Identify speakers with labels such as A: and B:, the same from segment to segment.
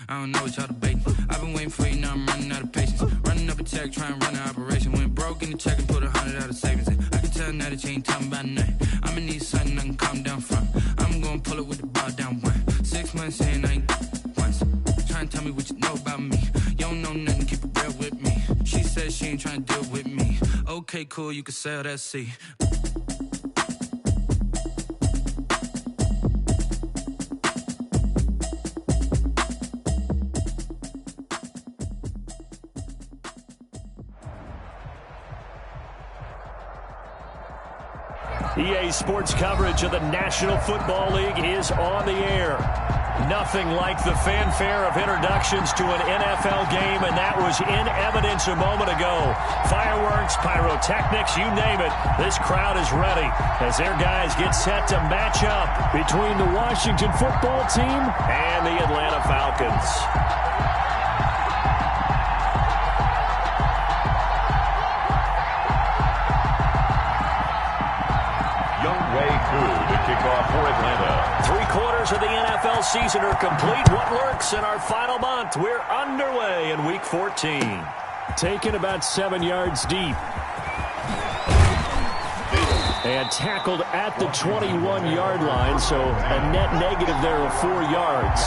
A: I don't know what y'all debating. I've been waiting for you, now I'm running out of patience. Running up a check, trying to run an operation. Went broke in the check and put 100 out of savings in. I can tell now that you ain't talking about nothing. I'ma need something I can calm down from. I'm gonna pull it with the bar down one. 6 months in, I ain't once. Trying to tell me what you know about me. You don't know nothing, keep it real with me. She said she ain't trying to deal with me. Okay, cool, you can sell that seat.
B: EA Sports coverage of the National Football League is on the air. Nothing like the fanfare of introductions to an NFL game, and that was in evidence a moment ago. Fireworks, pyrotechnics, you name it, this crowd is ready as their guys get set to match up between the Washington football team and the Atlanta Falcons.
C: To kick off for Atlanta.
B: 3/4 of the NFL season are complete. What lurks in our final month? We're underway in Week 14. Taken about 7 yards deep. And tackled at the 21-yard line, so a net negative there of 4 yards.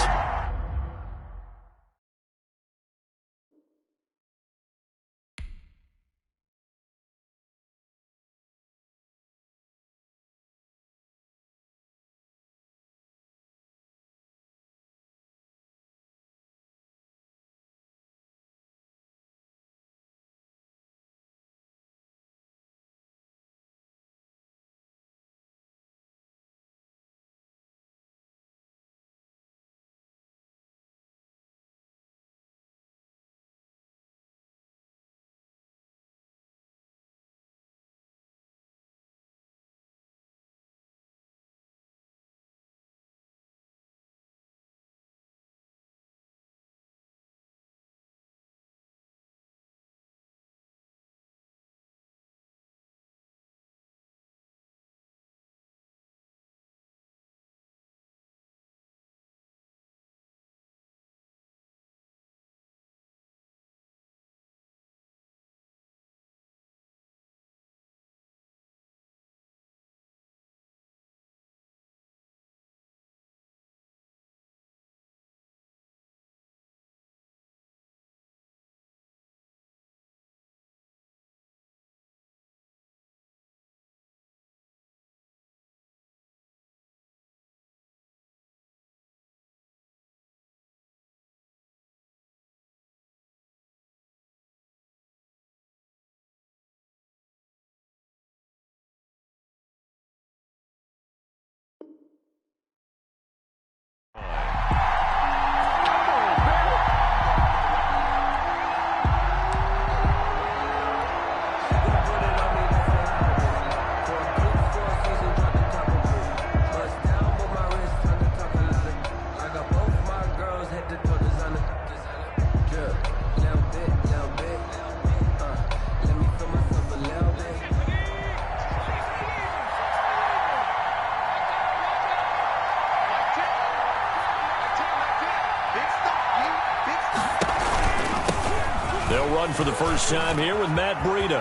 B: They'll run for the first time here with Matt Breida.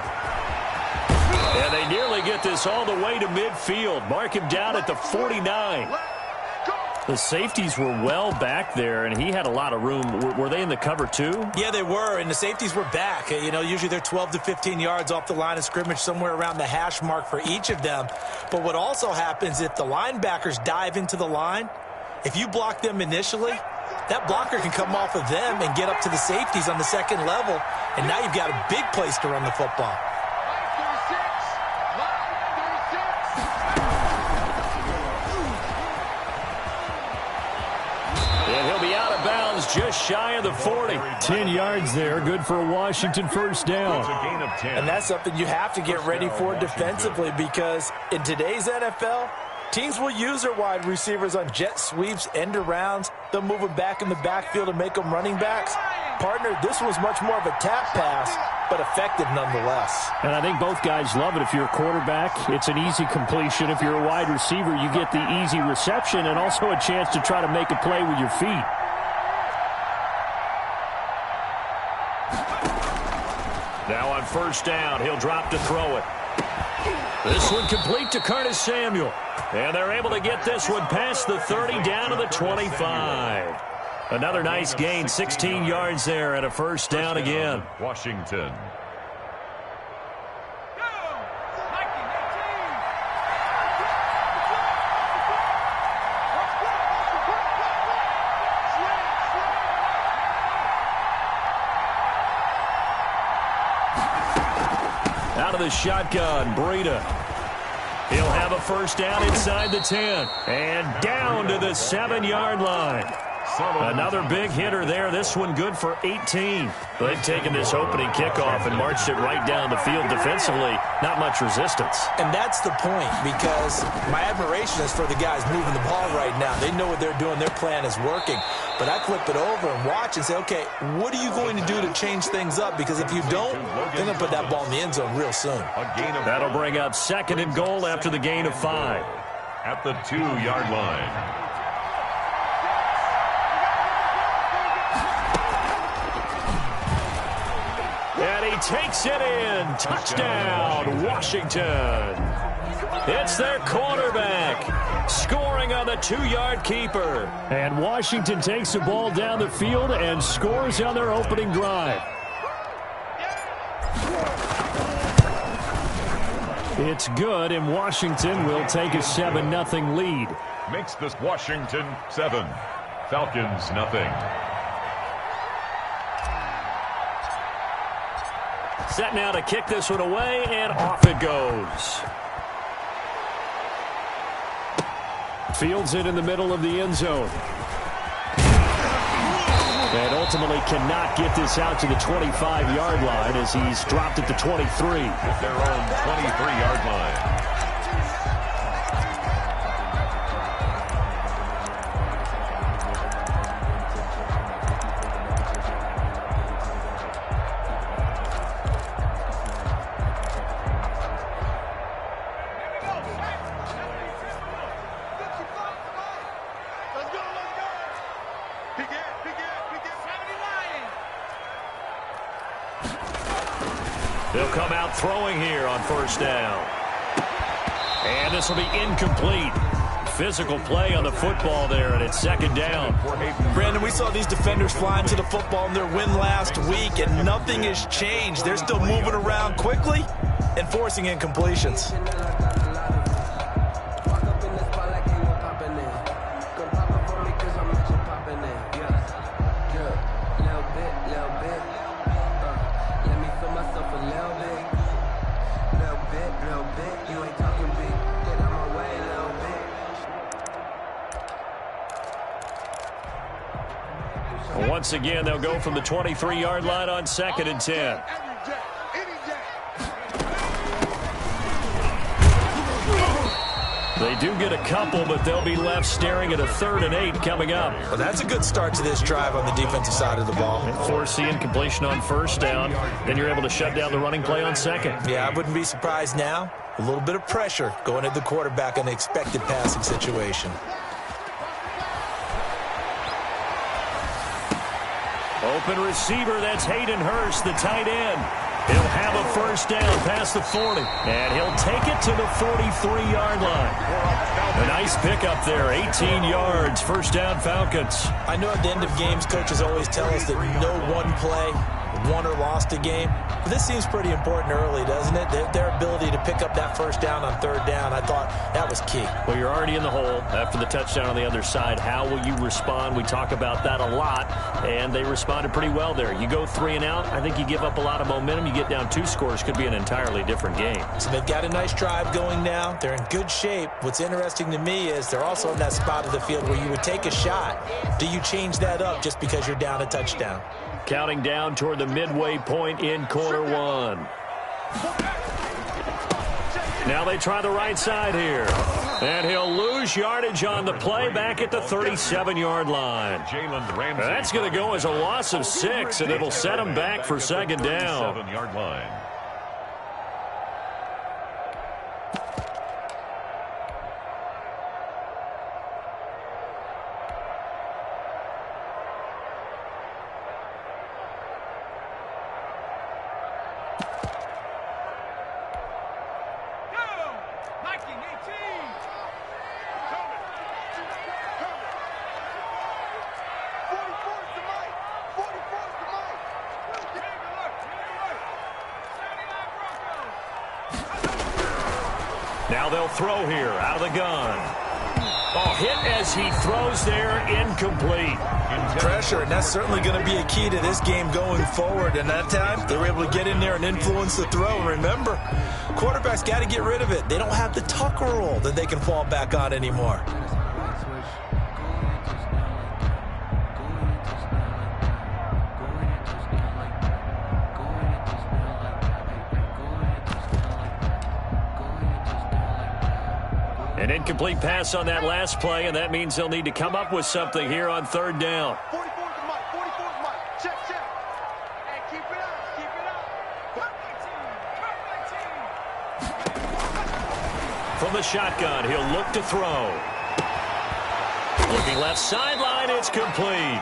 B: And they nearly get this all the way to midfield. Mark him down at the 49. The safeties were well back there, and he had a lot of room. Were they in the cover too?
D: Yeah, they were, and the safeties were back. You know, usually they're 12 to 15 yards off the line of scrimmage, somewhere around the hash mark for each of them. But what also happens if the linebackers dive into the line, if you block them initially, that blocker can come off of them and get up to the safeties on the second level, and now you've got a big place to run the football.
B: And he'll be out of bounds just shy of the 40. 10 yards there, good for a Washington first down.
D: And that's something you have to get ready for defensively, because in today's NFL, teams will use their wide receivers on jet sweeps, end arounds. They'll move them back in the backfield and make them running backs. Partner, this was much more of a tap pass, but effective nonetheless.
B: And I think both guys love it. If you're a quarterback, it's an easy completion. If you're a wide receiver, you get the easy reception and also a chance to try to make a play with your feet. Now on first down, he'll drop to throw it. This one complete to Curtis Samuel. And they're able to get this one past the 30 down to the 25. Another nice gain, 16 yards there and a first down again.
C: Washington.
B: Out of the shotgun, Breida. He'll have a first down inside the 10. And down to the 7-yard line. Another big hitter there. This one good for 18. They've taken this opening kickoff and marched it right down the field defensively. Not much resistance.
D: And that's the point, because my admiration is for the guys moving the ball right now. They know what they're doing. Their plan is working. But I flip it over and watch and say, okay, what are you going to do to change things up? Because if you don't, they're going to put that ball in the end zone real soon.
B: That'll bring up 2nd and goal after the gain of 5.
C: At the 2-yard line.
B: And he takes it in. Touchdown, Washington. It's their quarterback scoring on the 2-yard keeper. And Washington takes the ball down the field and scores on their opening drive. It's good, and Washington will take a 7-0 lead.
C: Makes this Washington 7. Falcons nothing.
B: Set now to kick this one away, and off it goes. Fields it in the middle of the end zone. And ultimately cannot get this out to the 25-yard line as he's dropped at the 23.
C: At their own 23-yard line.
B: They'll come out throwing here on first down. And this will be incomplete. Physical play on the football there, and it's 2nd down.
D: Brandon, we saw these defenders flying to the football in their win last week, and nothing has changed. They're still moving around quickly and forcing incompletions.
B: Once again, they'll go from the 23-yard line on 2nd and 10. They do get a couple, but they'll be left staring at a 3rd and 8 coming up.
D: Well, that's a good start to this drive on the defensive side of the ball.
B: Force the incompletion on first down. Then you're able to shut down the running play on 2nd.
D: Yeah, I wouldn't be surprised now. A little bit of pressure going at the quarterback on the expected passing situation.
B: Open receiver, that's Hayden Hurst, the tight end. He'll have a first down past the 40, and he'll take it to the 43-yard line. A nice pickup there, 18 yards, first down Falcons.
D: I know at the end of games, coaches always tell us that no one play won or lost a game. But this seems pretty important early, doesn't it? Their ability to pick up that first down on 3rd down, I thought that was key.
B: Well, you're already in the hole after the touchdown on the other side. How will you respond? We talk about that a lot, and they responded pretty well there. You go 3 and out, I think you give up a lot of momentum. You get down 2 scores, could be an entirely different game.
D: So they've got a nice drive going now. They're in good shape. What's interesting to me is they're also in that spot of the field where you would take a shot. Do you change that up just because you're down a touchdown?
B: Counting down toward the midway point in quarter 1. Now they try the right side here. And he'll lose yardage on the play back at the 37-yard line. That's going to go as a loss of 6, and it'll set him back for 2nd down.
C: 7-yard line.
B: Now they'll throw here out of the gun. Oh, hit as he throws there, incomplete.
D: Pressure, and that's certainly going to be a key to this game going forward. And that time, they were able to get in there and influence the throw. Remember, quarterbacks got to get rid of it. They don't have the tuck rule that they can fall back on anymore.
B: An incomplete pass on that last play, and that means they'll need to come up with something here on third down.
E: 44 Mike. Check. Hey, keep it up.
B: From the shotgun, he'll look to throw. Looking left sideline, it's complete.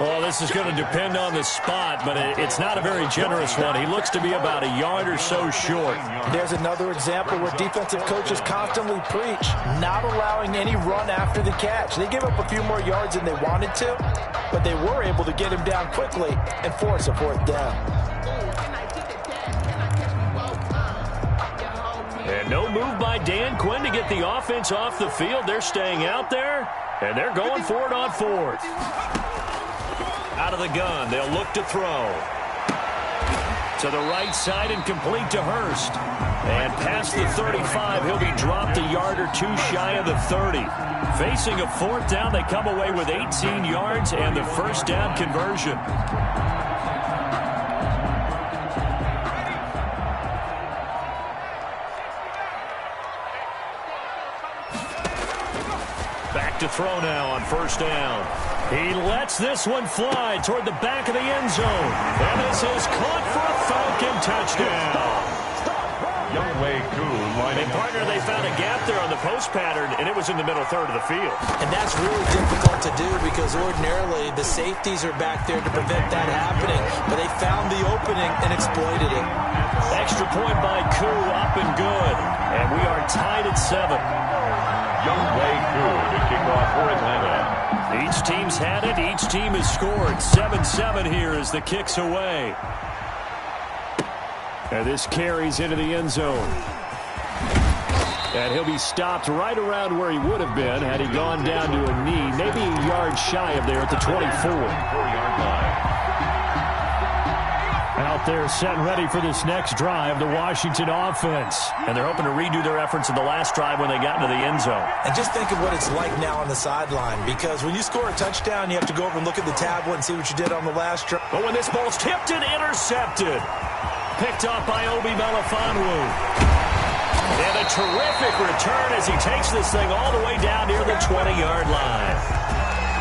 B: Oh, this is going to depend on the spot, but it's not a very generous one. He looks to be about a yard or so short.
D: There's another example where defensive coaches constantly preach, not allowing any run after the catch. They gave up a few more yards than they wanted to, but they were able to get him down quickly and force a fourth down.
B: And no move by Dan Quinn to get the offense off the field. They're staying out there, and they're going for it on fourth. Out of the gun, they'll look to throw. To the right side and complete to Hurst. And past the 35, he'll be dropped a yard or two shy of the 30. Facing a fourth down, they come away with 18 yards and the first down conversion. Back to throw now on first down. He lets this one fly toward the back of the end zone. And this is caught for a Falcon touchdown.
C: Youngway Koo lining up.
B: Partner, they found a gap there on the post pattern, and it was in the middle third of the field.
D: And that's really difficult to do because ordinarily the safeties are back there to prevent that happening. But they found the opening and exploited it.
B: Extra point by Koo, up and good. And we are tied at 7.
C: Youngway Koo to kick off for Atlanta.
B: Each team's had it. Each team has scored. 7-7 here as the kick's away. And this carries into the end zone. And he'll be stopped right around where he would have been had he gone down to a knee, maybe a yard shy of there at the 24.
C: 4-yard line.
B: Out there set and ready for this next drive, the Washington offense. And they're hoping to redo their efforts in the last drive when they got into the end zone.
D: And just think of what it's like now on the sideline, because when you score a touchdown, you have to go over and look at the tablet and see what you did on the last drive.
B: But when this ball's tipped and intercepted, picked off by Obi Melifonwu. And a terrific return as he takes this thing all the way down near the 20-yard line.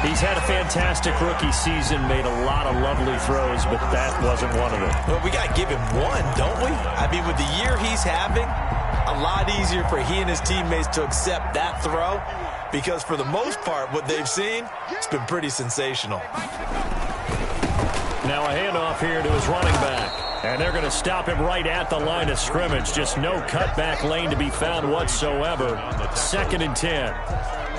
B: He's had a fantastic rookie season, made a lot of lovely throws, but that wasn't one of them.
D: Well, we got to give him one, don't we? I mean, with the year he's having, a lot easier for he and his teammates to accept that throw because for the most part, what they've seen, it's been pretty sensational.
B: Now a handoff here to his running back. And they're going to stop him right at the line of scrimmage. Just no cutback lane to be found whatsoever. 2nd and 10.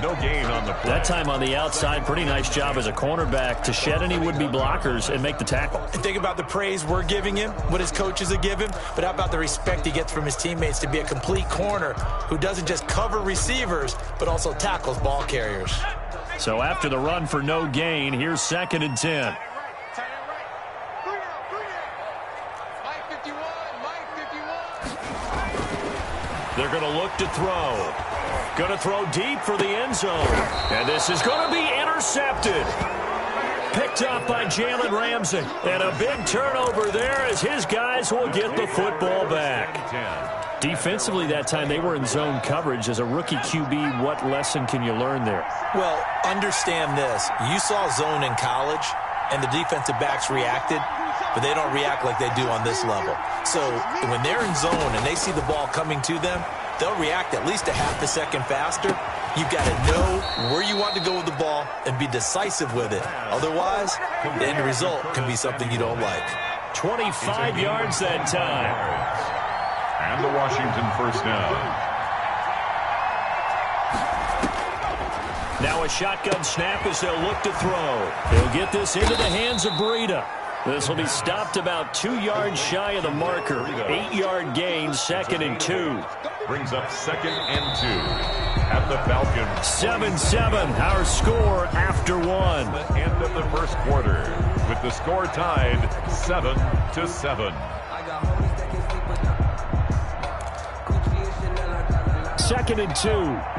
C: No gain on the play.
B: That time on the outside, pretty nice job as a cornerback to shed any would-be blockers and make the tackle.
D: And think about the praise we're giving him, what his coaches are giving, but how about the respect he gets from his teammates to be a complete corner who doesn't just cover receivers, but also tackles ball carriers.
B: So after the run for no gain, here's 2nd and 10. They're going to look to throw. Going to throw deep for the end zone. And this is going to be intercepted. Picked up by Jalen Ramsey. And a big turnover there as his guys will get the football back. Defensively that time, they were in zone coverage. As a rookie QB, what lesson can you learn there?
D: Well, understand this. You saw zone in college, and the defensive backs reacted, but they don't react like they do on this level. So when they're in zone and they see the ball coming to them, they'll react at least a half a second faster. You've got to know where you want to go with the ball and be decisive with it. Otherwise, the end result can be something you don't like.
B: 25 yards that time.
C: And the Washington first down.
B: Now a shotgun snap as they'll look to throw. They'll get this into the hands of Breida. This will be stopped about 2 yards shy of the marker. 8-yard gain, 2nd and 2.
C: Brings up 2nd and 2 at the Falcons.
B: 7-7, our score after 1.
C: The end of the first quarter with the score tied 7-7.
B: 2nd and 2.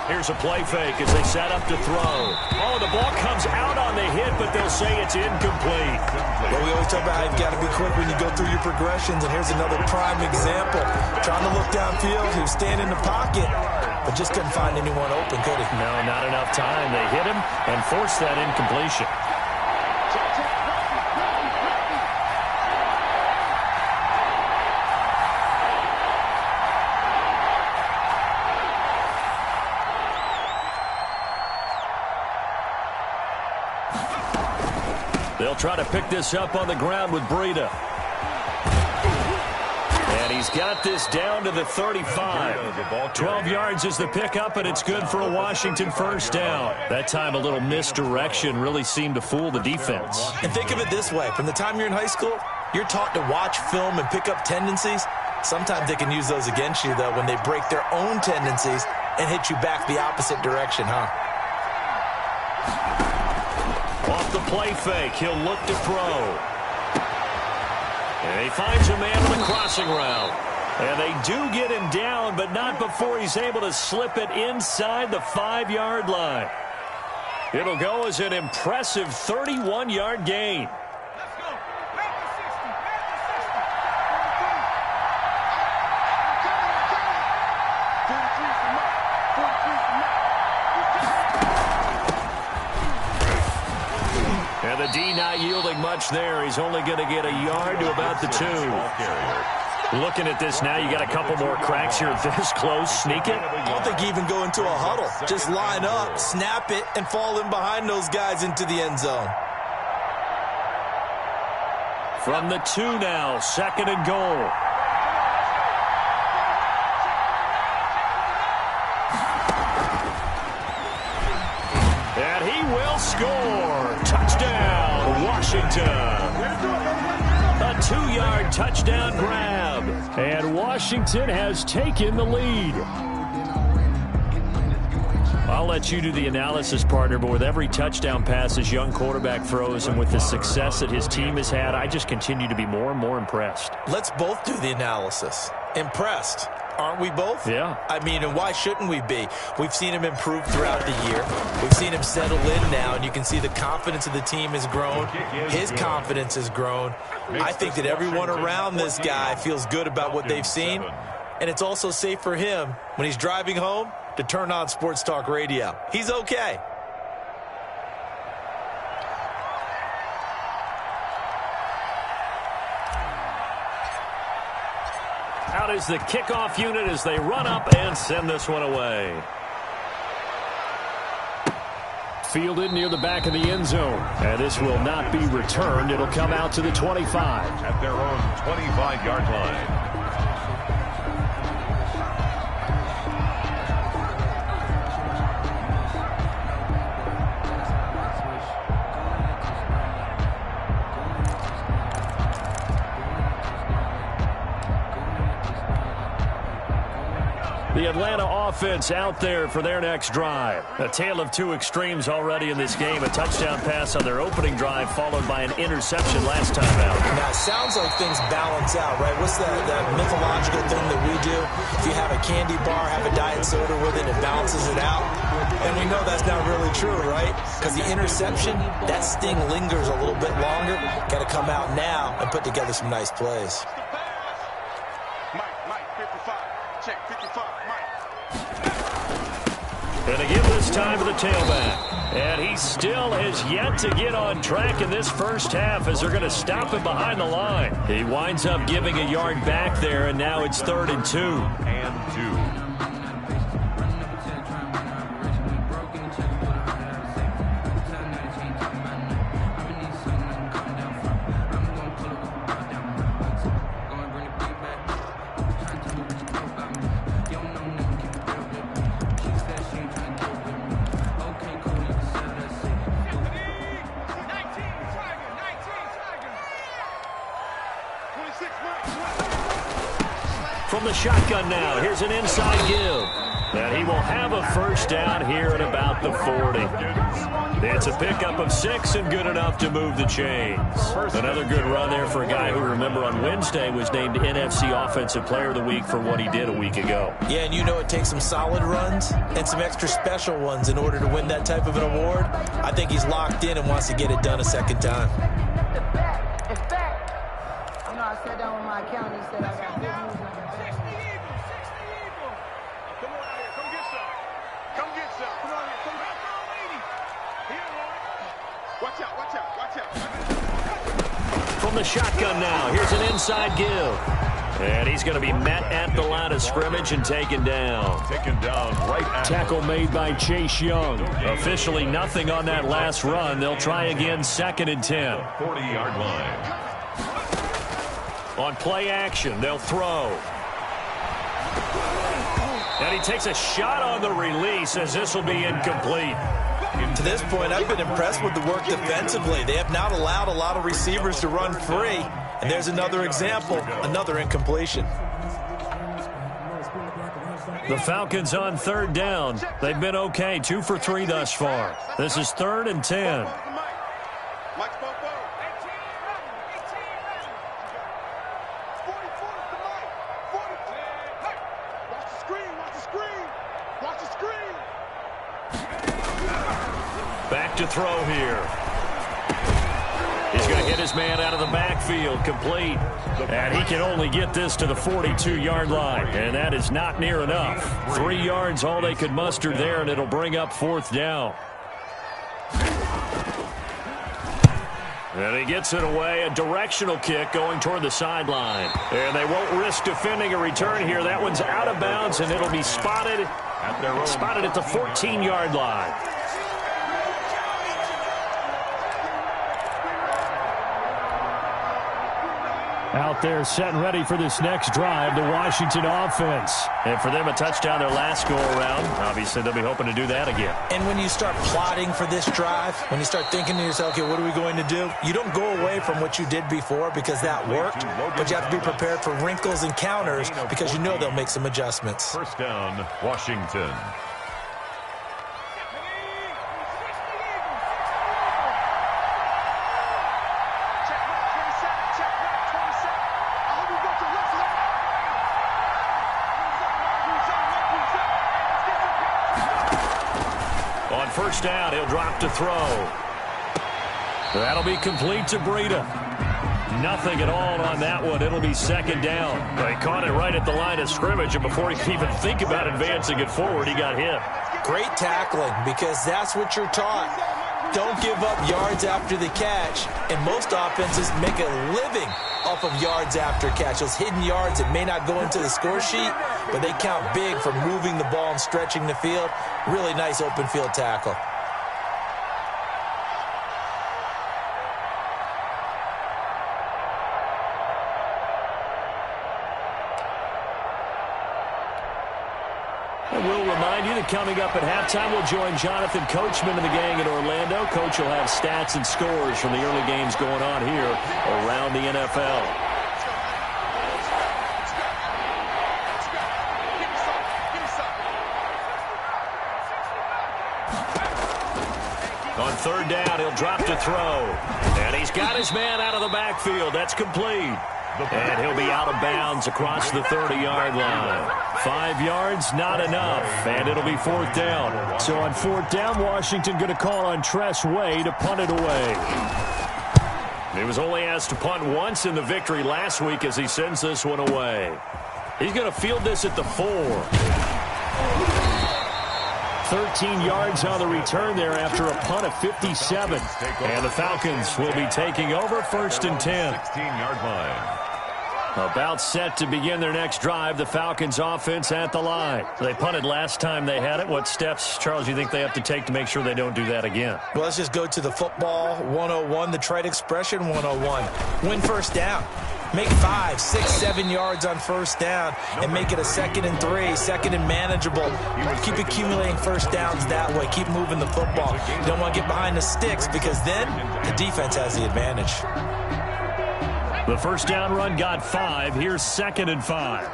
B: Here's a play fake as they set up to throw. Oh, the ball comes out on the hit, but they'll say it's incomplete.
D: Well, we always talk about how you've got to be quick when you go through your progressions, and here's another prime example. Trying to look downfield, he was standing in the pocket, but just couldn't find anyone open, could he?
B: No, not enough time. They hit him and forced that incompletion. They'll try to pick this up on the ground with Breida. And he's got this down to the 35. 12 yards is the pickup, and it's good for a Washington first down. That time a little misdirection really seemed to fool the defense.
D: And think of it this way. From the time you're in high school, you're taught to watch film and pick up tendencies. Sometimes they can use those against you, though, when they break their own tendencies and hit you back the opposite direction, huh?
B: Off the play fake, he'll look to throw. And he finds a man on the crossing route. And they do get him down, but not before he's able to slip it inside the 5-yard line. It'll go as an impressive 31-yard gain. And the D not yielding much there. He's only going to get a yard to about the 2. Looking at this now, you got a couple more cracks here this close. Sneak it.
D: I don't think you even go into a huddle. Just line up, snap it, and fall in behind those guys into the end zone.
B: From the 2 now, 2nd and goal. And he will score. Touchdown, Washington. A 2-yard touchdown grab. And Washington has taken the lead. I'll let you do the analysis, partner, but with every touchdown pass this young quarterback throws and with the success that his team has had, I just continue to be more and more impressed.
D: Let's both do the analysis. Impressed. Aren't we both?
B: Yeah.
D: I mean, and why shouldn't we be? We've seen him improve throughout the year. We've seen him settle in now, and you can see the confidence of the team has grown. His confidence has grown. I think that everyone around this guy feels good about what they've seen, and it's also safe for him when he's driving home to turn on Sports Talk Radio. He's okay.
B: Out is the kickoff unit as they run up and send this one away. Fielded near the back of the end zone. And this will not be returned. It'll come out to the 25.
C: At their own 25-yard line.
B: The Atlanta offense out there for their next drive. A tale of two extremes already in this game. A touchdown pass on their opening drive followed by an interception last time out.
D: Now, it sounds like things balance out, right? What's that mythological thing that we do? If you have a candy bar, have a diet soda with it, it balances it out. And we know that's not really true, right? Because the interception, that sting lingers a little bit longer. Got to come out now and put together some nice plays.
E: Mike, 55. Check, 55, Mike.
B: And again this time to the tailback. And he still has yet to get on track in this first half as they're going to stop him behind the line. He winds up giving a yard back there, and now it's 3rd and 2.
C: And 2.
B: From the shotgun now, here's an inside give. And he will have a first down here at about the 40. It's a pickup of 6 and good enough to move the chains. Another good run there for a guy who, remember, on Wednesday was named NFC Offensive Player of the Week for what he did a week ago.
D: Yeah, and you know it takes some solid runs and some extra special ones in order to win that type of an award. I think he's locked in and wants to get it done a second time.
F: In fact, I know I sat down with my accountant. He said I got good news on the back.
E: 60 Eagles. Come on out here. Come get some. Come get some. Come on here. Come back. Here, Lord. Watch out. Watch out. Watch out.
B: From the shotgun now, here's an inside give. And he's going to be met at the line of scrimmage and taken down.
C: Taken down right at
B: Tackle made by Chase Young. Officially nothing on that last run. They'll try again, 2nd and 10.
C: 40-yard line.
B: On play action, they'll throw. And he takes a shot on the release as this will be incomplete.
D: To this point, I've been impressed with the work defensively. They have not allowed a lot of receivers to run free. And there's another example, another incompletion.
B: The Falcons on 3rd down. They've been okay, 2 for 3 thus far. This is 3rd and 10. Back to throw here. He's going to hit his man out of the backfield, complete. And he can only get this to the 42-yard line, and that is not near enough. 3 yards, all they could muster there, and it'll bring up 4th down. And he gets it away, a directional kick going toward the sideline. And they won't risk defending a return here. That one's out of bounds, and it'll be spotted at the 14-yard line. Out there set and ready for this next drive, the Washington offense. And for them, a touchdown their last go-around. Obviously, they'll be hoping to do that again.
D: And when you start plotting for this drive, when you start thinking to yourself, okay, what are we going to do? You don't go away from what you did before because that worked, but you have to be prepared for wrinkles and counters because you know they'll make some adjustments.
C: First down, Washington.
B: First down, he'll drop to throw. That'll be complete to Breida. Nothing at all on that one. It'll be 2nd down. They caught it right at the line of scrimmage, and before he could even think about advancing it forward, he got hit.
D: Great tackling, because that's what you're taught. Don't give up yards after the catch, and most offenses make a living off of yards after catch. Those hidden yards that may not go into the score sheet, but they count big for moving the ball and stretching the field. Really nice open field tackle.
B: And we'll remind you that coming up at halftime, we'll join Jonathan Coachman and the gang in Orlando. Coach will have stats and scores from the early games going on here around the NFL. On 3rd down, he'll drop to throw. And he's got his man out of the backfield. That's complete. And he'll be out of bounds across the 30-yard line. 5 yards, not enough. And it'll be 4th down. So on 4th down, Washington going to call on Tress Way to punt it away. He was only asked to punt once in the victory last week as he sends this one away. He's going to field this at the 4. 13 yards on the return there after a punt of 57. And the Falcons will be taking over 1st and 10.
C: 16-yard line.
B: About set to begin their next drive, the Falcons offense at the line. They punted last time they had it. What steps, Charles, you think they have to take to make sure they don't do that again?
D: Well, let's just go to the football 101, the trade expression 101. Win first down. Make 5, 6, 7 yards on first down and make it a 2nd and 3, 2nd and manageable. Keep accumulating first downs that way. Keep moving the football. You don't want to get behind the sticks because then the defense has the advantage.
B: The first down run got 5. Here's 2nd and 5.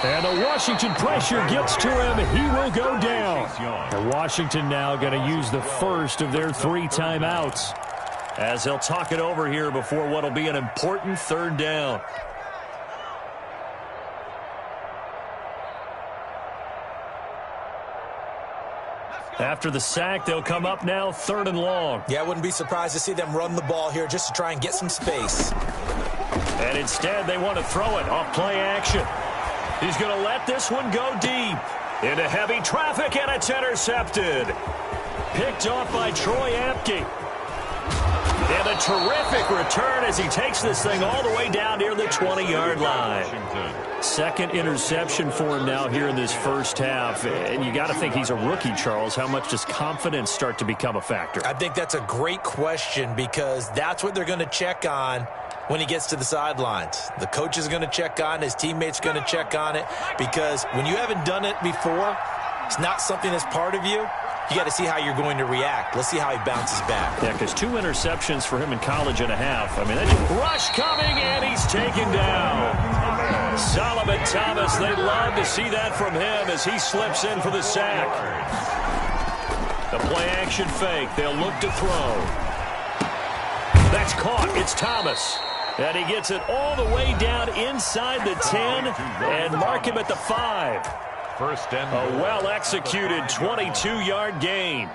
B: And the Washington pressure gets to him. He will go down. And Washington now going to use the first of their 3 timeouts, as they'll talk it over here before what will be an important 3rd down. After the sack, they'll come up now 3rd and long.
D: Yeah, I wouldn't be surprised to see them run the ball here just to try and get some space.
B: And instead, they want to throw it off play action. He's going to let this one go deep into heavy traffic, and it's intercepted. Picked off by Troy Apke. And a terrific return as he takes this thing all the way down near the 20-yard line. 2nd interception for him now here in this first half. And you got to think he's a rookie, Charles. How much does confidence start to become a factor?
D: I think that's a great question, because that's what they're going to check on when he gets to the sidelines. The coach is going to check on it. His teammates going to check on it, because when you haven't done it before, it's not something that's part of you. You got to see how you're going to react. Let's see how he bounces back.
B: Yeah, because 2 interceptions for him in college and a half. I mean, that's a rush coming, and he's taken down. Solomon Thomas, they'd love to see that from him as he slips in for the sack. The play-action fake. They'll look to throw. That's caught. It's Thomas. And he gets it all the way down inside the 10 and mark him at the 5.
C: First and
B: a well-executed 22-yard gain.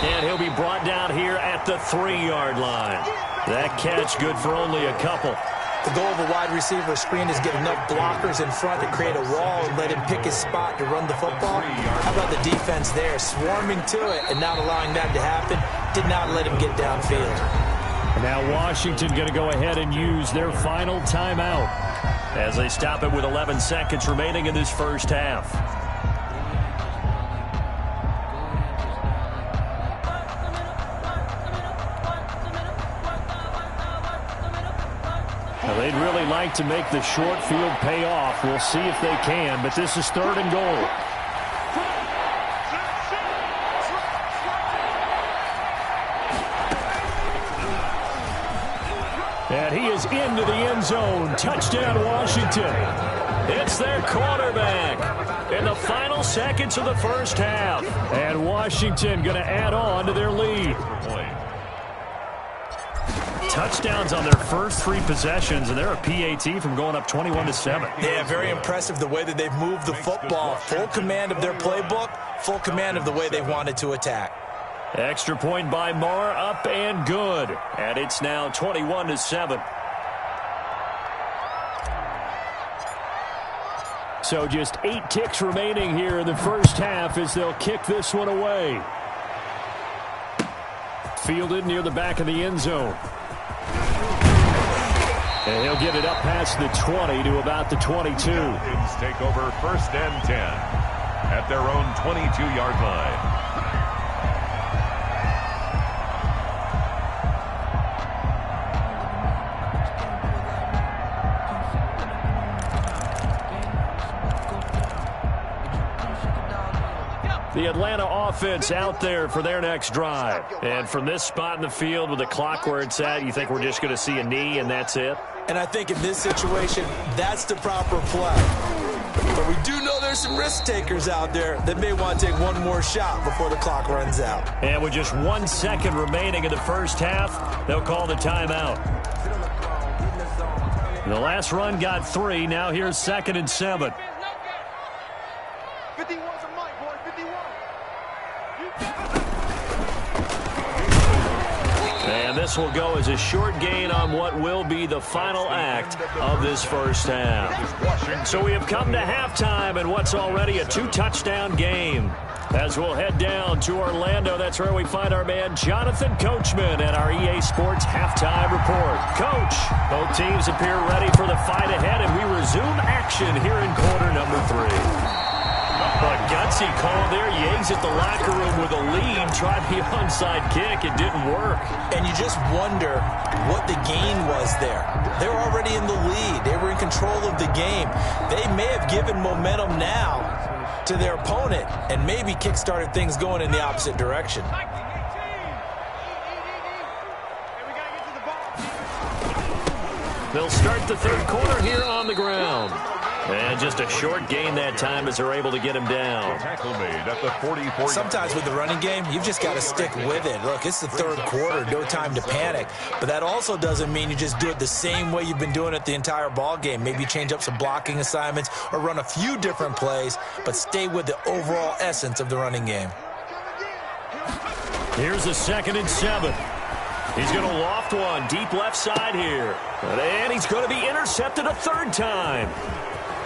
B: And he'll be brought down here at the 3-yard line. That catch good for only a couple.
D: The goal of a wide receiver screen is get enough blockers in front to create a wall and let him pick his spot to run the football. How about the defense there, swarming to it and not allowing that to happen? Did not let him get downfield.
B: Now Washington going to go ahead and use their final timeout as they stop it with 11 seconds remaining in this first half. Now they'd really like to make the short field pay off. We'll see if they can, but this is 3rd and goal. And he is into the end zone. Touchdown, Washington. It's their quarterback in the final seconds of the first half. And Washington going to add on to their lead. Touchdowns on their first 3 possessions, and they're a PAT from going up 21-7.
D: Yeah, very impressive the way that they've moved the football. Full command of their playbook, full command of the way they wanted to attack.
B: Extra point by Marr, up and good. And it's now 21-7. So just 8 ticks remaining here in the first half as they'll kick this one away. Fielded near the back of the end zone. And he'll get it up past the 20 to about the 22.
C: Falcons take over 1st and 10 at their own 22-yard line.
B: The Atlanta offense out there for their next drive. And from this spot in the field with the clock where it's at, you think we're just going to see a knee and that's it?
D: And I think in this situation, that's the proper play. But we do know there's some risk takers out there that may want to take one more shot before the clock runs out.
B: And with just 1 second remaining in the first half, they'll call the timeout. The last run got 3. Now here's 2nd and 7.
E: 51's a mic, boy. 51.
B: And this will go as a short gain on what will be the final act of this first half. So we have come to halftime in what's already a 2-touchdown game. As we'll head down to Orlando, that's where we find our man Jonathan Coachman at our EA Sports Halftime Report. Coach, both teams appear ready for the fight ahead, and we resume action here in quarter number 3. A gutsy call there. He exits the locker room with a lead. Tried the onside kick. It didn't work.
D: And you just wonder what the gain was there. They were already in the lead. They were in control of the game. They may have given momentum now to their opponent and maybe kick-started things going in the opposite direction.
B: They'll start the third quarter here on the ground. And just a short gain that time as they're able to get him down.
C: Tackle made at the 44.
D: Sometimes with the running game, you've just got to stick with it. Look, it's the third quarter, no time to panic. But that also doesn't mean you just do it the same way you've been doing it the entire ball game. Maybe change up some blocking assignments or run a few different plays, but stay with the overall essence of the running game.
B: Here's a 2nd and 7. He's going to loft one deep left side here. And he's going to be intercepted a third time.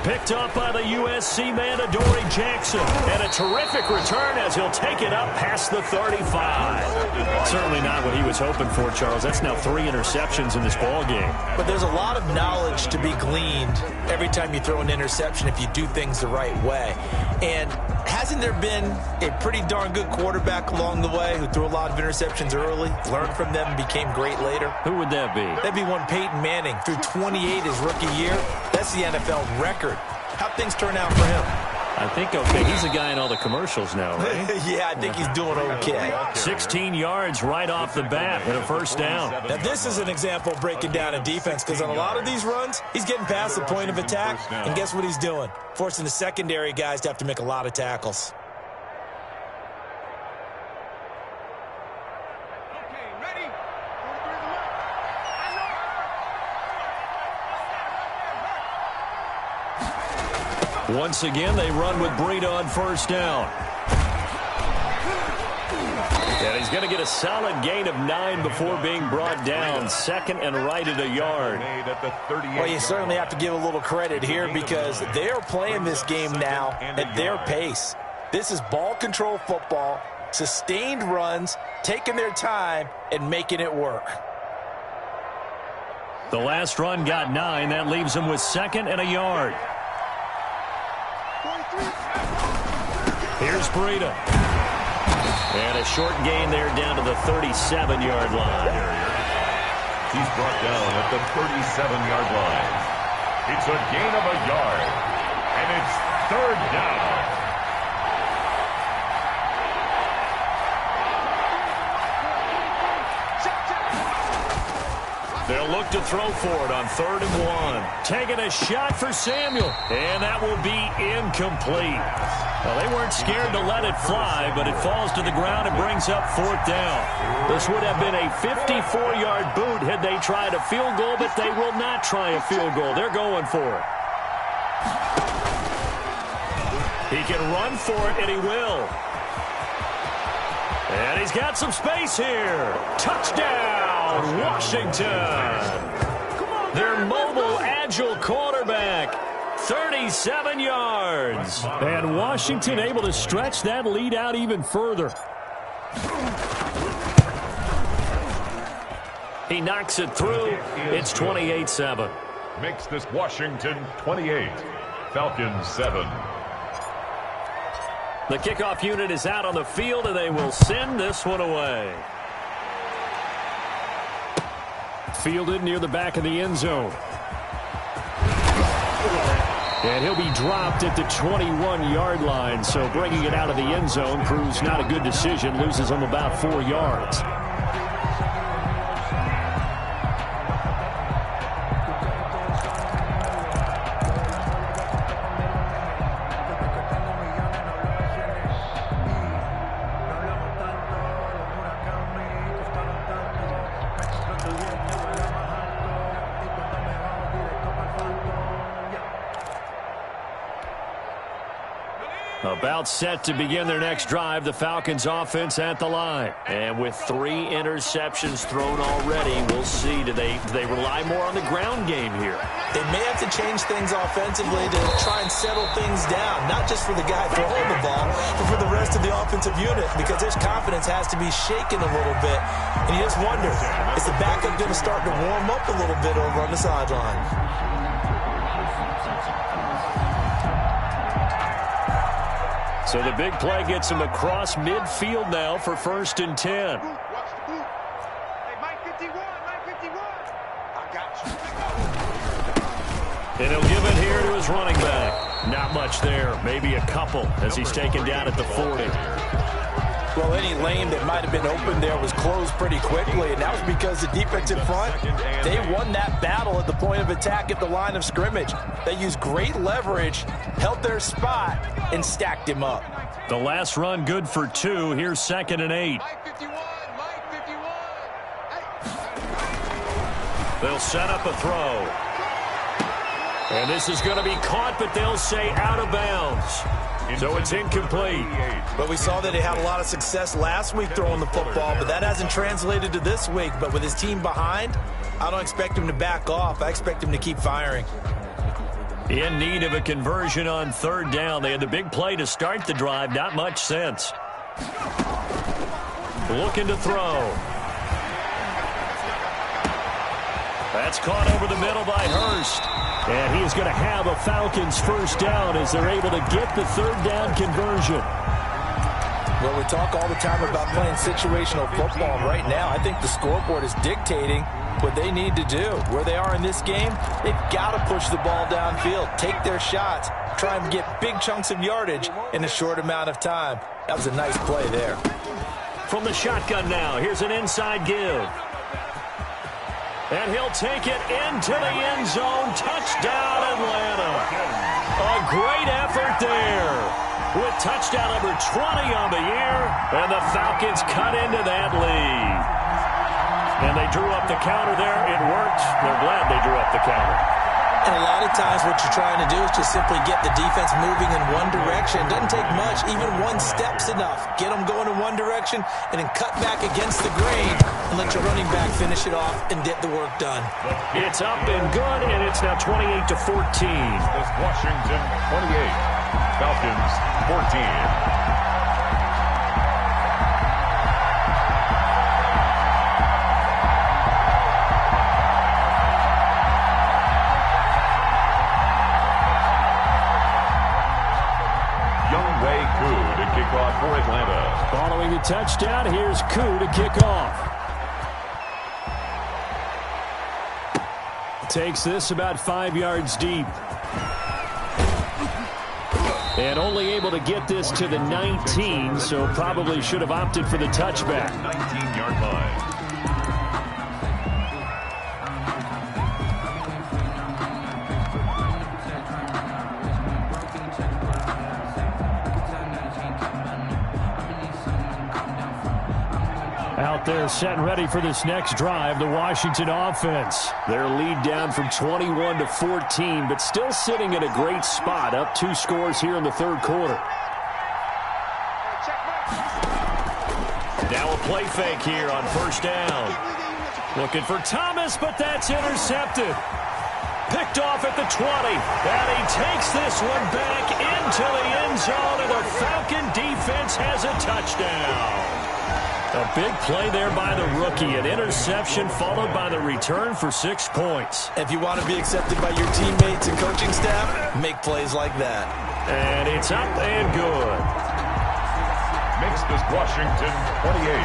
B: Picked up by the USC man, Adoree Jackson. And a terrific return as he'll take it up past the 35. Certainly not what he was hoping for, Charles. That's now 3 interceptions in this ball game.
D: But there's a lot of knowledge to be gleaned every time you throw an interception if you do things the right way. And hasn't there been a pretty darn good quarterback along the way who threw a lot of interceptions early, learned from them, and became great later?
B: Who would that be?
D: That'd be one Peyton Manning. Threw 28 his rookie year. That's the NFL record. How'd things turn out for him?
B: I think okay. He's a guy in all the commercials now, right?
D: Yeah, I think he's doing okay.
B: 16 yards right off the bat and a first down.
D: Now, this is an example of breaking down in defense because on a lot of these runs, he's getting past the point of attack, and guess what he's doing? Forcing the secondary guys to have to make a lot of tackles.
B: Once again, they run with Breida on first down. And he's going to get a solid gain of 9 before being brought down. 2nd and right at a yard.
D: Well, you certainly have to give a little credit here because they are playing this game now at their pace. This is ball control football, sustained runs, taking their time, and making it work.
B: The last run got 9. That leaves him with 2nd and a yard. Here's Breida. And a short gain there down to the 37-yard line.
C: He's brought down at the 37-yard line. It's a gain of a yard. And it's 3rd down.
B: They'll look to throw for it on 3rd and 1. Taking a shot for Samuel. And that will be incomplete. Well, they weren't scared to let it fly, but it falls to the ground and brings up 4th down. This would have been a 54-yard boot had they tried a field goal, but they will not try a field goal. They're going for it. He can run for it, and he will. And he's got some space here. Touchdown, Washington. Their mobile, agile quarterback. 37 yards. And Washington able to stretch that lead out even further. He knocks it through. It's 28-7.
C: Makes this Washington 28. Falcons 7.
B: The kickoff unit is out on the field, and they will send this one away. Fielded near the back of the end zone. And he'll be dropped at the 21-yard line, so bringing it out of the end zone proves not a good decision, loses him about 4 yards. About set to begin their next drive, the Falcons offense at the line. And with 3 interceptions thrown already, we'll see. Do they rely more on the ground game here?
D: They may have to change things offensively to try and settle things down, not just for the guy throwing the ball, but for the rest of the offensive unit, because his confidence has to be shaken a little bit. And you just wonder, is the backup going to start to warm up a little bit over on the sideline?
B: So the big play gets him across midfield now for 1st and 10.
E: Watch the boot. Hey, Mike 51, Mike 51. I got you.
B: And he'll give it here to his running back. Not much there, maybe a couple as he's taken down at the 40.
D: Well, any lane that might have been open there was closed pretty quickly, and that was because the defensive front, they won that battle at the point of attack at the line of scrimmage. They used great leverage, held their spot, and stacked him up.
B: The last run good for 2. Here's 2nd and 8. They'll set up a throw. And this is going to be caught, but they'll say out of bounds. So it's incomplete.
D: But we saw that he had a lot of success last week throwing the football, but that hasn't translated to this week. But with his team behind, I don't expect him to back off. I expect him to keep firing.
B: In need of a conversion on 3rd down. They had the big play to start the drive. Not much sense. Looking to throw. That's caught over the middle by Hurst. And he is going to have a Falcons 1st down as they're able to get the 3rd down conversion.
D: Well, we talk all the time about playing situational football. Right now, I think the scoreboard is dictating what they need to do. Where they are in this game, they've got to push the ball downfield, take their shots, try and get big chunks of yardage in a short amount of time. That was a nice play there.
B: From the shotgun now, here's an inside give. And he'll take it into the end zone. Touchdown, Atlanta. A great effort there. With touchdown number 20 on the year. And the Falcons cut into that lead. And they drew up the counter there. It worked. They're glad they drew up the counter.
D: And a lot of times what you're trying to do is just simply get the defense moving in one direction. It doesn't take much. Even one step's enough. Get them going in one direction and then cut back against the grain and let your running back finish it off and get the work done.
B: It's up and good, and it's now 28-14.
C: It's Washington 28, Falcons 14. Kickoff for Atlanta.
B: Following the touchdown, here's Koo to kick off. Takes this about 5 yards deep. And only able to get this to the 19, so probably should have opted for the touchback.
C: 19-yard line.
B: Out there set and ready for this next drive, the Washington offense. Their lead down from 21 to 14, but still sitting at a great spot, up 2 scores here in the 3rd quarter. Now a play fake here on 1st down. Looking for Thomas, but that's intercepted. Picked off at the 20, and he takes this one back into the end zone, and the Falcon defense has a touchdown. A big play there by the rookie. An interception followed by the return for 6 points.
D: If you want to be accepted by your teammates and coaching staff, make plays like that.
B: And it's up and good.
C: Makes this Washington 28,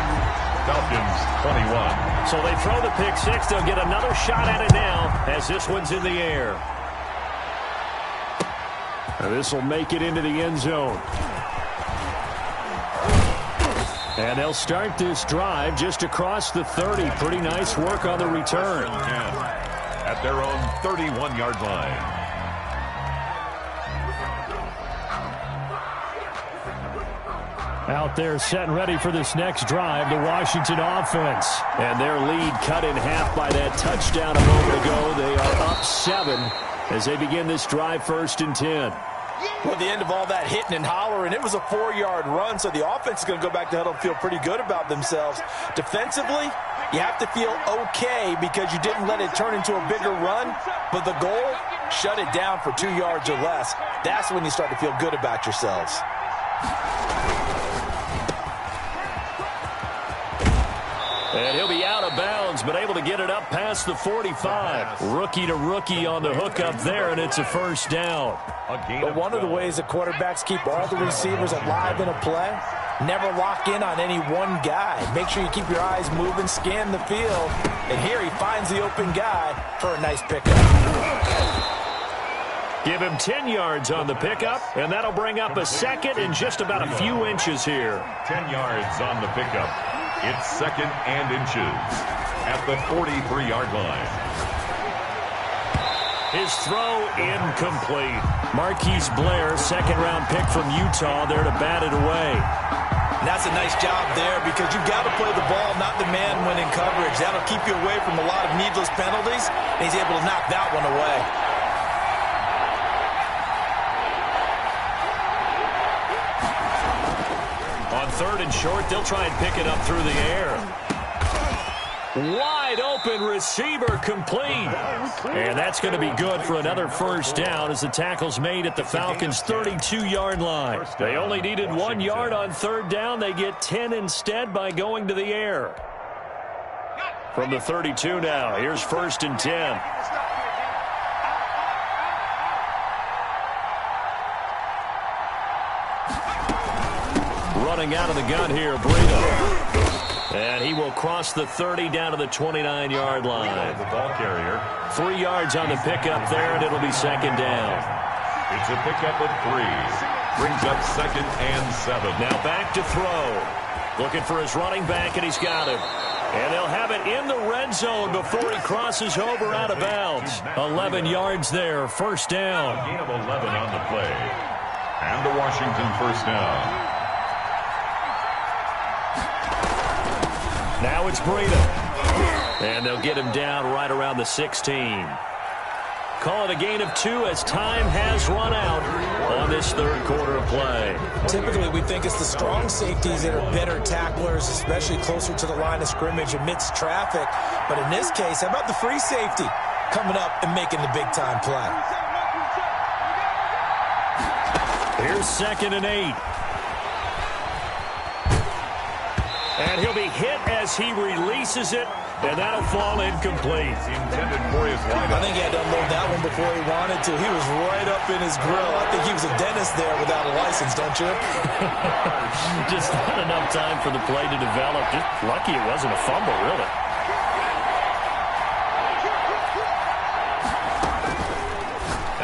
C: Falcons 21.
B: So they throw the pick 6. They'll get another shot at it now as this one's in the air. And this will make it into the end zone. And they'll start this drive just across the 30. Pretty nice work on the return.
C: At their own 31-yard line.
B: Out there set and ready for this next drive, the Washington offense. And their lead cut in half by that touchdown a moment ago. They are up 7 as they begin this drive 1st and 10.
D: Well, at the end of all that hitting and hollering, it was a 4-yard run, so the offense is going to go back to huddle and feel pretty good about themselves. Defensively, you have to feel okay because you didn't let it turn into a bigger run, but the goal, shut it down for 2 yards or less. That's when you start to feel good about yourselves.
B: And he'll be out of bounds, but able to get it up past the 45. Rookie to rookie on the hook up there, and it's a 1st down.
D: But one of the ways that quarterbacks keep all the receivers alive in a play, never lock in on any one guy. Make sure you keep your eyes moving, scan the field, and here he finds the open guy for a nice pickup.
B: Give him 10 yards on the pickup, and that'll bring up a second and just about a few inches here.
C: 10 yards on the pickup. It's second and inches at the 43-yard line.
B: His throw incomplete. Marquise Blair, second-round pick from Utah, there to bat it away.
D: And that's a nice job there because you've got to play the ball, not the man when in coverage. That'll keep you away from a lot of needless penalties, and he's able to knock that one away.
B: On third and short, they'll try and pick it up through the air. Wide open receiver complete. And that's going to be good for another first down as the tackle's made at the Falcons' 32-yard line. They only needed 1 yard on third down. They get 10 instead by going to the air. From the 32 now, here's first and 10. Running out of the gun here, Brito. And he will cross the 30 down to the 29-yard line.
C: The ball carrier.
B: 3 yards on the pickup there, and it'll be second down.
C: It's a pickup of 3. Brings up second and 7.
B: Now back to throw. Looking for his running back, and he's got him. And they'll have it in the red zone before he crosses over out of bounds. 11 yards there, first down.
C: A gain of 11 on the play. And the Washington first down.
B: Now it's Brito. And they'll get him down right around the 16. Call it a gain of 2 as time has run out on this third quarter of play.
D: Typically, we think it's the strong safeties that are better tacklers, especially closer to the line of scrimmage amidst traffic. But in this case, how about the free safety coming up and making the big-time play?
B: Here's second and 8. And he'll be hit as he releases it, and that'll fall incomplete.
C: Intended for his lineup.
D: I think he had to unload that one before he wanted to. He was right up in his grill. I think he was a dentist there without a license, don't you?
B: Just not enough time for the play to develop. Just lucky it wasn't a fumble, really.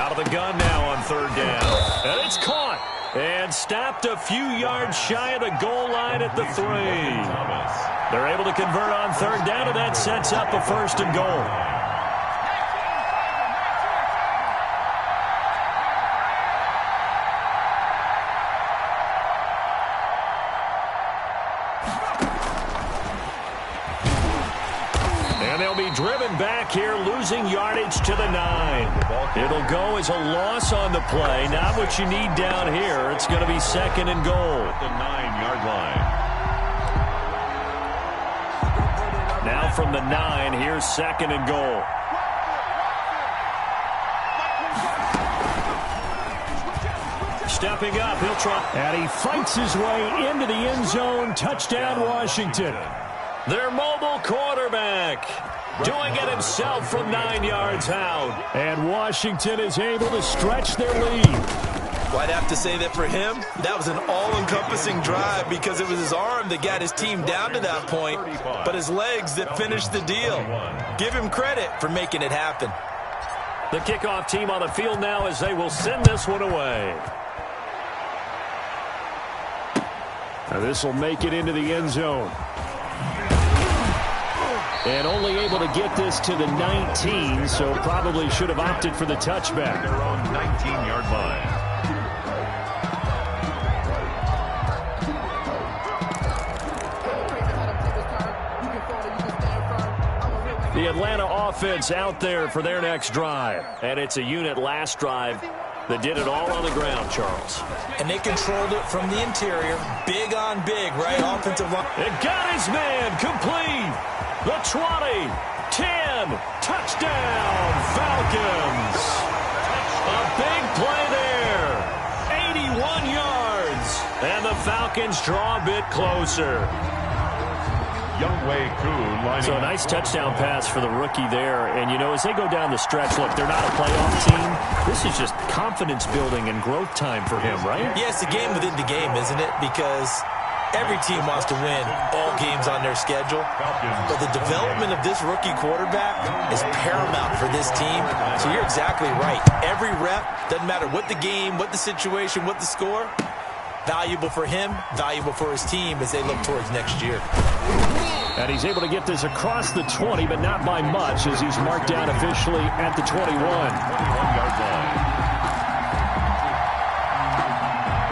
B: Out of the gun now on third down. And it's caught. And stopped a few yards shy of the goal line at the 3. They're able to convert on third down, and that sets up a first and goal. And they'll be driven back here, losing yardage to the 9. It'll go as a loss on the play. Not what you need down here. It's going to be second and goal.
C: At the 9-yard line.
B: Now from the 9, here's second and goal. Stepping up, he'll try. And he fights his way into the end zone. Touchdown, Washington. Their mobile quarterback doing it himself from 9 yards out. And Washington is able to stretch their lead.
D: Well, I'd have to say that for him, that was an all-encompassing drive because it was his arm that got his team down to that point, but his legs that finished the deal. Give him credit for making it happen.
B: The kickoff team on the field now as they will send this one away. Now this will make it into the end zone. And only able to get this to the 19, so probably should have opted for the touchback.
C: Their own 19-yard line.
B: The Atlanta offense out there for their next drive. And it's a unit last drive that did it all on the ground, Charles.
D: And they controlled it from the interior. Big on big, right? Offensive line.
B: It got his man complete. The 20, 10, touchdown, Falcons. A big play there. 81 yards. And the Falcons draw a bit closer.
C: Youngwei Koo lining
B: So a nice touchdown pass for the rookie there. And, you know, as they go down the stretch, look, they're not a playoff team. This is just confidence building and growth time for him, right?
D: Yeah, it's a game within the game, isn't it? Because Every team wants to win all games on their schedule, but the development of this rookie quarterback is paramount for this team. So you're exactly right. Every rep, doesn't matter what the game, what the situation, what the score, valuable for him, valuable for his team as they look towards next year.
B: And he's able to get this across the 20, but not by much as he's marked down officially at the 21-yard line.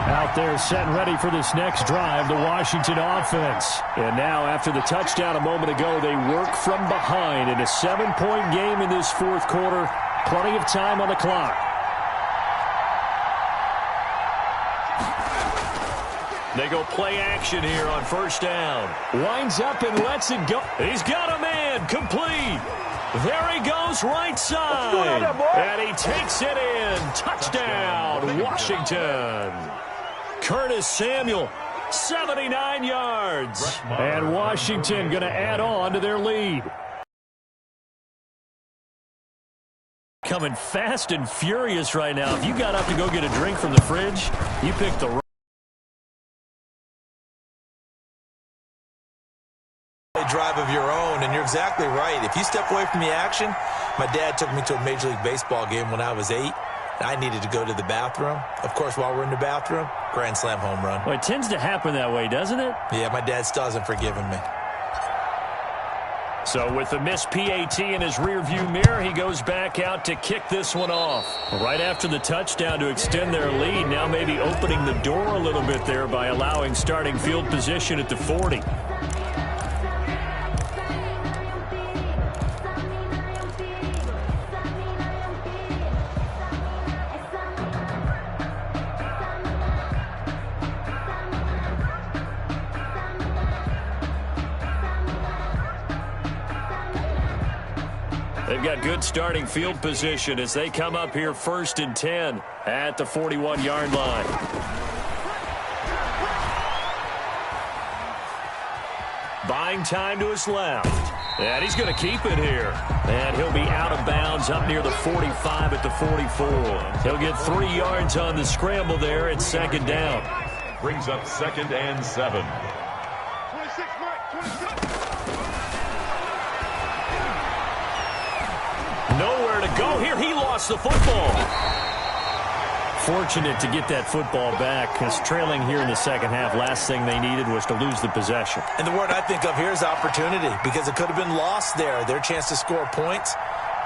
B: Out there set and ready for this next drive, the Washington offense. And now after the touchdown a moment ago, they work from behind in a 7-point game in this fourth quarter. Plenty of time on the clock. They go play action here on first down. Winds up and lets it go. He's got a man complete. There he goes right side. And he takes it in. Touchdown, Washington. Curtis Samuel, 79 yards. And Washington going to add on to their lead. Coming fast and furious right now. If you got up to go get a drink from the fridge, you picked the
D: drive of your own, and you're exactly right. If you step away from the action, my dad took me to a Major League Baseball game when I was 8. I needed to go to the bathroom. Of course, while we're in the bathroom, grand slam home run.
B: Well, it tends to happen that way, doesn't it?
D: Yeah, my dad still hasn't forgiven me.
B: So with the missed PAT in his rearview mirror, he goes back out to kick this one off. Right after the touchdown to extend their lead, now maybe opening the door a little bit there by allowing starting field position at the 40. They've got good starting field position as they come up here 1st and 10 at the 41-yard line. Buying time to his left. And he's going to keep it here. And he'll be out of bounds up near the 45 at the 44. He'll get 3 yards on the scramble there at 2nd down.
C: Brings up 2nd and 7.
E: 26, Mike, 26.
B: Nowhere to go here. He lost the football. Fortunate to get that football back because trailing here in the second half, last thing they needed was to lose the possession.
D: And the word I think of here is opportunity, because it could have been lost there, their chance to score points.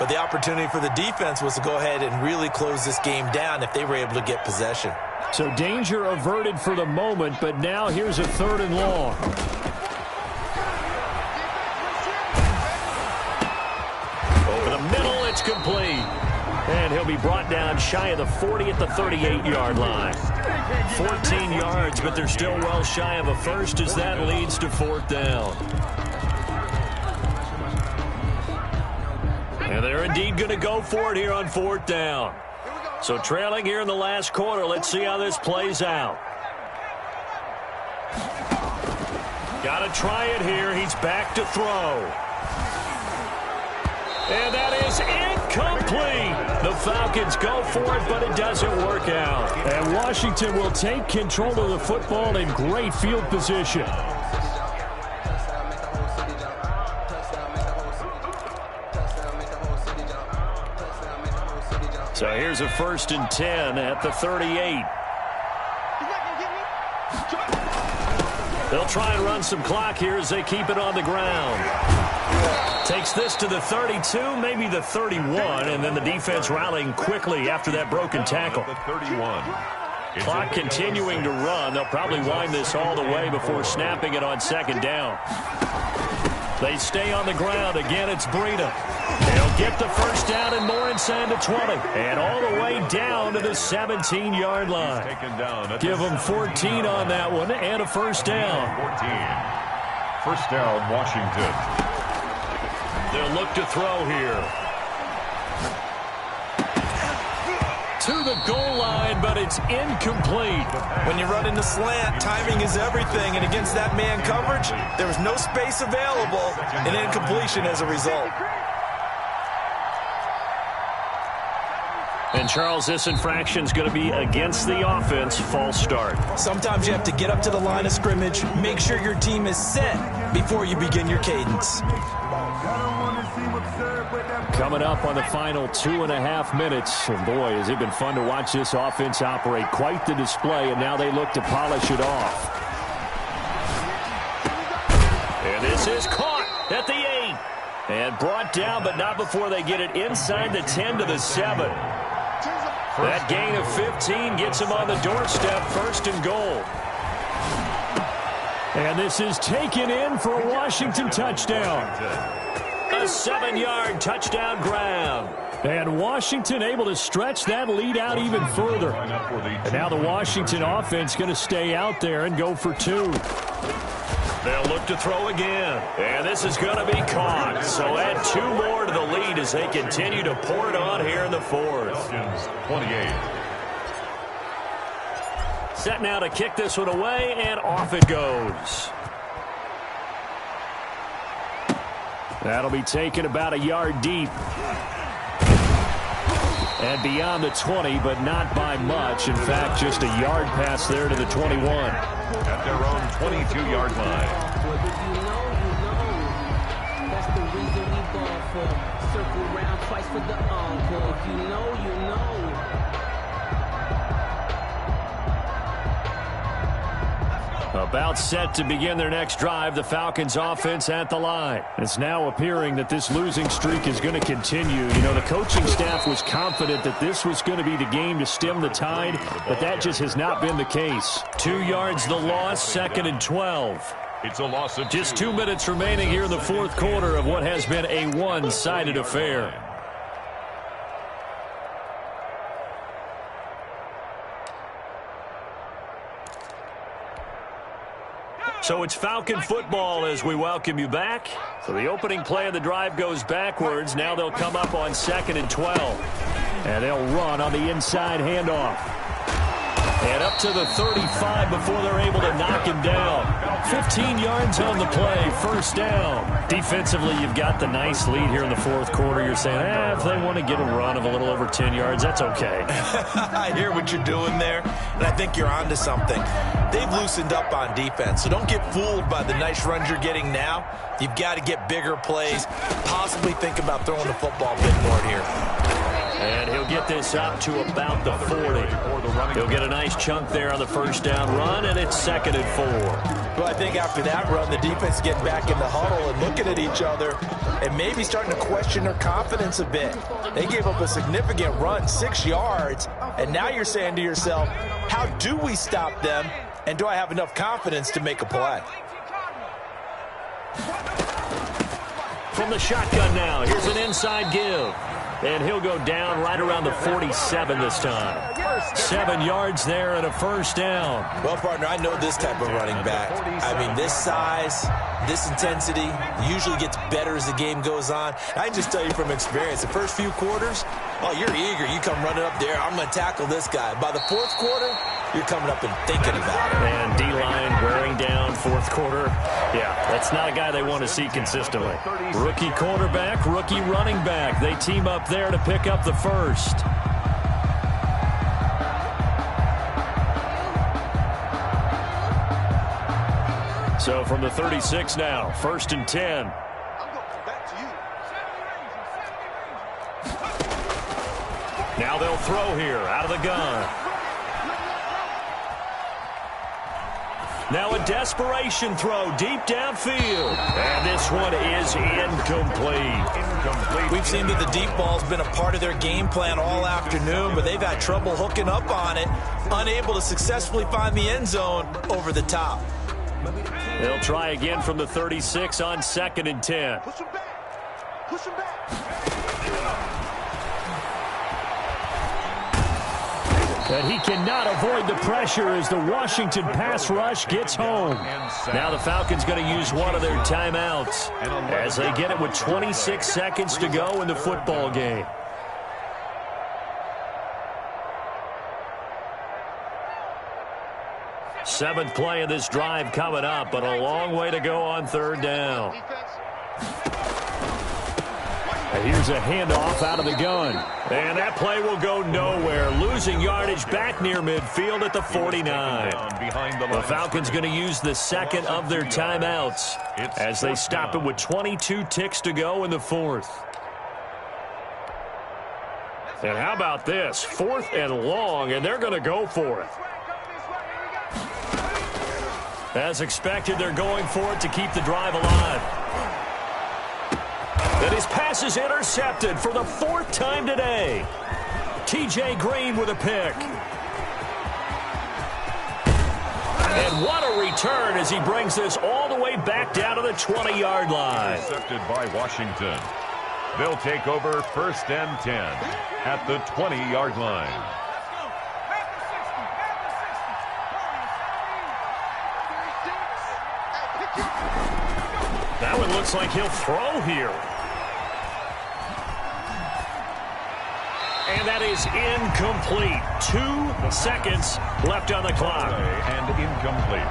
D: But the opportunity for the defense was to go ahead and really close this game down if they were able to get possession.
B: So danger averted for the moment, but now here's a 3rd and long. Over the middle, it's complete. And he'll be brought down shy of the 40 at the 38-yard line. 14 yards, but they're still well shy of a first as that leads to 4th down. And they're indeed going to go for it here on 4th down. So trailing here in the last quarter, let's see how this plays out. Got to try it here. He's back to throw. And that is incomplete. The Falcons go for it, but it doesn't work out. And Washington will take control of the football in great field position. So here's a 1st and 10 at the 38. They'll try and run some clock here as they keep it on the ground. Takes this to the 32, maybe the 31, and then the defense rallying quickly after that broken tackle.
C: The 31.
B: Clock continuing to run. They'll probably wind this all the way before snapping it on 2nd down. They stay on the ground. Again, it's Breida. They'll get the 1st down and more inside the 20. And all the way down to the 17-yard line. Give them 14 on that one and a 1st down.
C: 14. 1st down, Washington.
B: They'll look to throw here. To the goal line, but it's incomplete.
D: When you run in the slant, timing is everything. And against that man coverage, there was no space available, and incompletion as a result.
B: And Charles, this infraction is going to be against the offense. False start.
D: Sometimes you have to get up to the line of scrimmage, make sure your team is set before you begin your cadence.
B: Coming up on the final 2.5 minutes. And boy, has it been fun to watch this offense operate. Quite the display, and now they look to polish it off. And this is caught at the 8. And brought down, but not before they get it inside the 10 to the 7. That gain of 15 gets them on the doorstep, 1st and goal. And this is taken in for a Washington touchdown. A 7-yard touchdown grab. And Washington able to stretch that lead out even further. And now the Washington offense going to stay out there and go for 2. They'll look to throw again. And this is going to be caught. So add 2 more to the lead as they continue to pour it on here in the 4th.
C: 28.
B: Set now to kick this one away, and off it goes. That'll be taken about a yard deep. And beyond the 20, but not by much. In fact, just a yard pass there to the 21.
C: At their own 22-yard line.
F: That's the reason we ball for. Circle round twice for the encore. If you know, you know.
B: About set to begin their next drive, the Falcons offense at the line. It's now appearing that this losing streak is going to continue. You know, the coaching staff was confident that this was going to be the game to stem the tide, but that just has not been the case. 2 yards the loss, 2nd and 12.
C: It's a loss of
B: just 2 minutes remaining here in the 4th quarter of what has been a one-sided affair. So it's Falcon football as we welcome you back. So the opening play of the drive goes backwards. Now they'll come up on 2nd and 12. And they'll run on the inside handoff. And up to the 35 before they're able to knock him down. 15 yards on the play, 1st down. Defensively, you've got the nice lead here in the 4th quarter. You're saying, if they want to get a run of a little over 10 yards, that's okay.
D: I hear what you're doing there, and I think you're onto something. They've loosened up on defense, so don't get fooled by the nice runs you're getting now. You've got to get bigger plays, possibly think about throwing the football a bit more here.
B: And he'll get this up to about the 40. He'll get a nice chunk there on the 1st down run, and it's 2nd and 4.
D: Well, I think after that run, the defense is getting back in the huddle and looking at each other and maybe starting to question their confidence a bit. They gave up a significant run, 6 yards, and now you're saying to yourself, how do we stop them, and do I have enough confidence to make a play?
B: From the shotgun now, here's an inside give. And he'll go down right around the 47 this time. 7 yards there and a 1st down.
D: Well, partner, I know this type of running back. I mean, this size, this intensity usually gets better as the game goes on. I can just tell you from experience, the first few quarters, oh, you're eager. You come running up there, I'm going to tackle this guy. By the 4th quarter, you're coming up and thinking about it.
B: And D-line wearing down 4th quarter. Yeah, that's not a guy they want to see consistently. Rookie quarterback, rookie running back. They team up there to pick up the 1st. So from the 36 now, 1st and 10. Now they'll throw here out of the gun. Now a desperation throw deep downfield. And this one is incomplete.
D: We've seen that the deep ball's been a part of their game plan all afternoon, but they've had trouble hooking up on it, unable to successfully find the end zone over the top.
B: They'll try again from the 36 on 2nd and 10.
E: Push him back. Push him back.
B: And he cannot avoid the pressure as the Washington pass rush gets home. Now the Falcons going to use one of their timeouts as they get it with 26 seconds to go in the football game. Seventh play of this drive coming up, but a long way to go on 3rd down. And here's a handoff out of the gun. And that play will go nowhere. Losing yardage back near midfield at the 49. The Falcons going to use the second of their timeouts as they stop it with 22 ticks to go in the fourth. And how about this? 4th and long, and they're going to go for it. As expected, they're going for it to keep the drive alive. And his pass is intercepted for the 4th time today. T.J. Green with a pick. And what a return as he brings this all the way back down to the 20-yard line.
C: Intercepted by Washington. They'll take over 1st and 10 at the 20-yard line.
B: That one looks like he'll throw here. And that is incomplete. 2 seconds left on the clock.
C: And incomplete.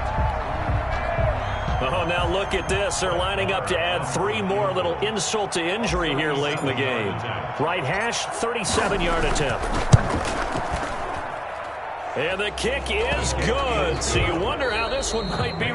B: Oh, now look at this. They're lining up to add 3 more. Little insult to injury here late in the game. Right hash, 37-yard attempt. And the kick is good. So you wonder how this one might be.